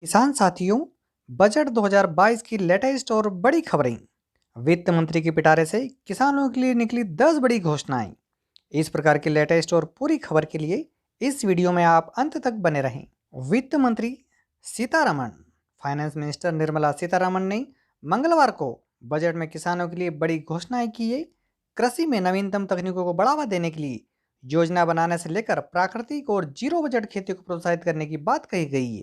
किसान साथियों, बजट 2022 की लेटेस्ट और बड़ी खबरें। वित्त मंत्री के पिटारे से किसानों के लिए निकली 10 बड़ी घोषणाएं। इस प्रकार की लेटेस्ट और पूरी खबर के लिए इस वीडियो में आप अंत तक बने रहें। वित्त मंत्री सीतारमण, फाइनेंस मिनिस्टर निर्मला सीतारमण ने मंगलवार को बजट में किसानों के लिए बड़ी घोषणाएं की है। कृषि में नवीनतम तकनीकों को बढ़ावा देने के लिए योजना बनाने से लेकर प्राकृतिक और जीरो बजट खेती को प्रोत्साहित करने की बात कही गई है।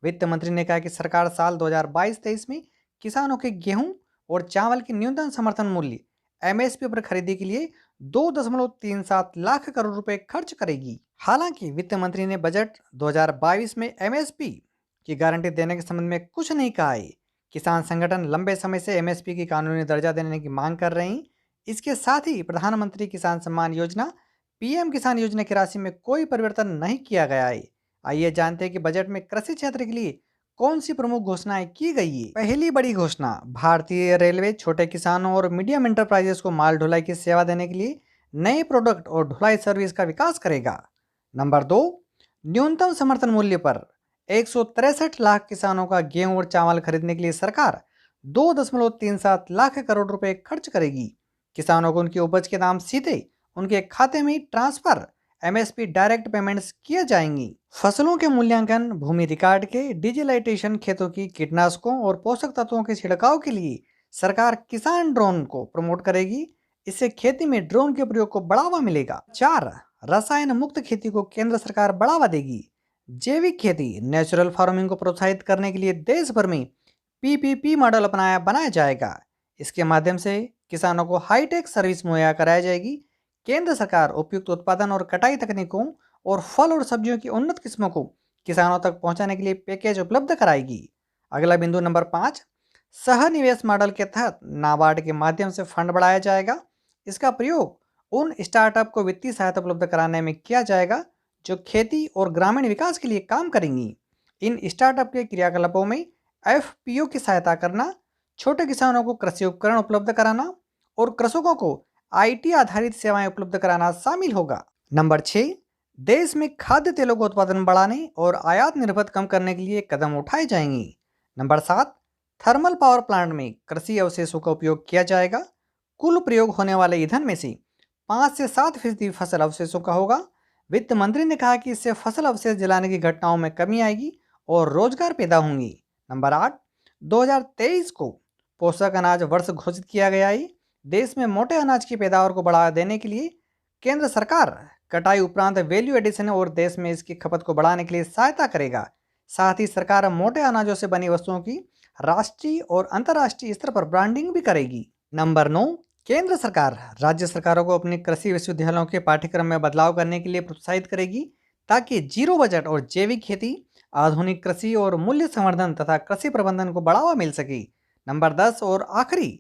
वित्त मंत्री ने कहा कि सरकार साल 2022-23 में किसानों के गेहूं और चावल के न्यूनतम समर्थन मूल्य एमएसपी पर खरीदी के लिए 2.37 लाख करोड़ रुपए खर्च करेगी। हालांकि वित्त मंत्री ने बजट 2022 में एमएसपी की गारंटी देने के संबंध में कुछ नहीं कहा है। किसान संगठन लंबे समय से एमएसपी की कानूनी दर्जा देने की मांग कर रहे हैं। इसके साथ ही प्रधानमंत्री किसान सम्मान योजना पीएम किसान योजना की राशि में कोई परिवर्तन नहीं किया गया है। आइए जानते हैं कि बजट में कृषि क्षेत्र के लिए कौन सी प्रमुख घोषणाएं की गई है। पहली बड़ी घोषणा, भारतीय रेलवे छोटे किसानों और मीडियम एंटरप्राइजेस को माल ढुलाई की सेवा देने के लिए नए प्रोडक्ट और ढुलाई सर्विस का विकास करेगा। नंबर 2, न्यूनतम समर्थन मूल्य पर 163 लाख किसानों का गेहूं और चावल खरीदने के लिए सरकार 2.37 लाख करोड़ रुपए खर्च करेगी। किसानों को उनकी उपज के दाम सीधे उनके खाते में ट्रांसफर एमएसपी डायरेक्ट पेमेंट्स किए जाएंगी। फसलों के मूल्यांकन, भूमि रिकॉर्ड के डिजिटलाइजेशन, खेतों की कीटनाशकों और पोषक तत्वों के छिड़काव के लिए सरकार किसान ड्रोन को प्रमोट करेगी। इससे खेती में ड्रोन के प्रयोग को बढ़ावा मिलेगा। 4, रसायन मुक्त खेती को केंद्र सरकार बढ़ावा देगी। जैविक खेती, नेचुरल फार्मिंग को प्रोत्साहित करने के लिए देश भर में पीपीपी मॉडल बनाया जाएगा। इसके माध्यम से किसानों को हाईटेक सर्विस मुहैया कराई जाएगी। केंद्र सरकार उपयुक्त उत्पादन और कटाई तकनीकों और फल और सब्जियों की उन्नत किस्मों को किसानों तक पहुंचाने के लिए पैकेज उपलब्ध कराएगी। अगला बिंदु नंबर 5, सह निवेश मॉडल के तहत नाबार्ड के माध्यम से फंड बढ़ाया जाएगा। इसका प्रयोग उन स्टार्टअप को वित्तीय सहायता उपलब्ध कराने में किया जाएगा जो खेती और ग्रामीण विकास के लिए काम करेंगी। इन स्टार्टअप के क्रियाकलापों में एफपीओ की सहायता करना, छोटे किसानों को कृषि उपकरण उपलब्ध कराना और कृषकों को आईटी आधारित सेवाएं उपलब्ध कराना शामिल होगा। नंबर 6, देश में खाद्य तेलों का उत्पादन बढ़ाने और आयात निर्भरता कम करने के लिए कदम उठाए जाएंगे। नंबर 7, थर्मल पावर प्लांट में कृषि अवशेषों का उपयोग किया जाएगा। कुल प्रयोग होने वाले ईंधन में से 5 से 7% फसल अवशेषों का होगा। वित्त मंत्री ने कहा कि इससे फसल अवशेष जलाने की घटनाओं में कमी आएगी और रोजगार पैदा होंगे। नंबर 8, 2023 को पोषक अनाज वर्ष घोषित किया गया है। देश में मोटे अनाज की पैदावार को बढ़ावा देने के लिए केंद्र सरकार कटाई उपरांत वैल्यू एडिशन और देश में इसकी खपत को बढ़ाने के लिए सहायता करेगा। साथ ही सरकार मोटे अनाजों से बनी वस्तुओं की राष्ट्रीय और अंतर्राष्ट्रीय स्तर पर ब्रांडिंग भी करेगी। नंबर 9, केंद्र सरकार राज्य सरकारों को अपने कृषि विश्वविद्यालयों के पाठ्यक्रम में बदलाव करने के लिए प्रोत्साहित करेगी ताकि जीरो बजट और जैविक खेती, आधुनिक कृषि और मूल्य संवर्धन तथा कृषि प्रबंधन को बढ़ावा मिल सके। नंबर 10 और आखिरी,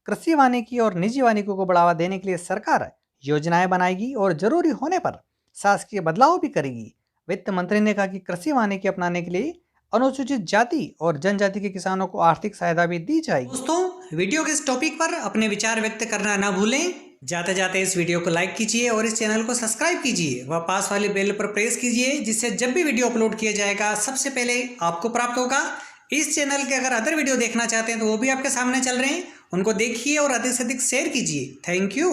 कृषि वानिकी और निजी वानिकी को बढ़ावा देने के लिए सरकार योजनाएं बनाएगी और जरूरी होने पर शासकीय बदलाव भी करेगी। वित्त मंत्री ने कहा कि कृषि वानिकी अपनाने के लिए अनुसूचित जाति और जनजाति के किसानों को आर्थिक सहायता भी दी जाएगी। दोस्तों, वीडियो के इस टॉपिक पर अपने विचार व्यक्त करना ना भूलें। जाते जाते इस वीडियो को लाइक कीजिए और इस चैनल को सब्सक्राइब कीजिए व पास वाली बेल पर प्रेस कीजिए, जिससे जब भी वीडियो अपलोड किया जाएगा सबसे पहले आपको प्राप्त होगा। इस चैनल के अगर अदर वीडियो देखना चाहते हैं तो वो भी आपके सामने चल रहे हैं, उनको देखिए और अधिक से अधिक शेयर कीजिए। Thank you.